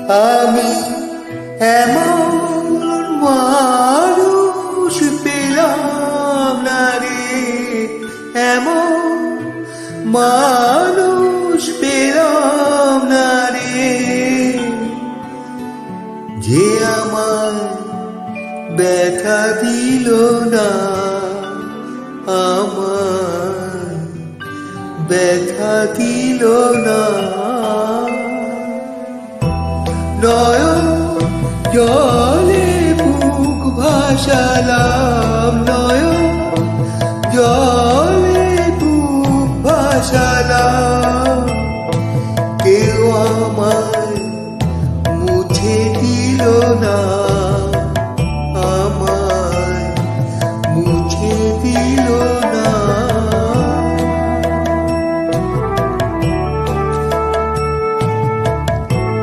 আমি এমন মানুষ পেলাম না রে, এমন মানুষ পেলাম না রে, যে আমার ব্যথা দিল না, আমার ব্যথা দিল না। নয়ন জলে বুক ভাসালাম, নয়ন জলে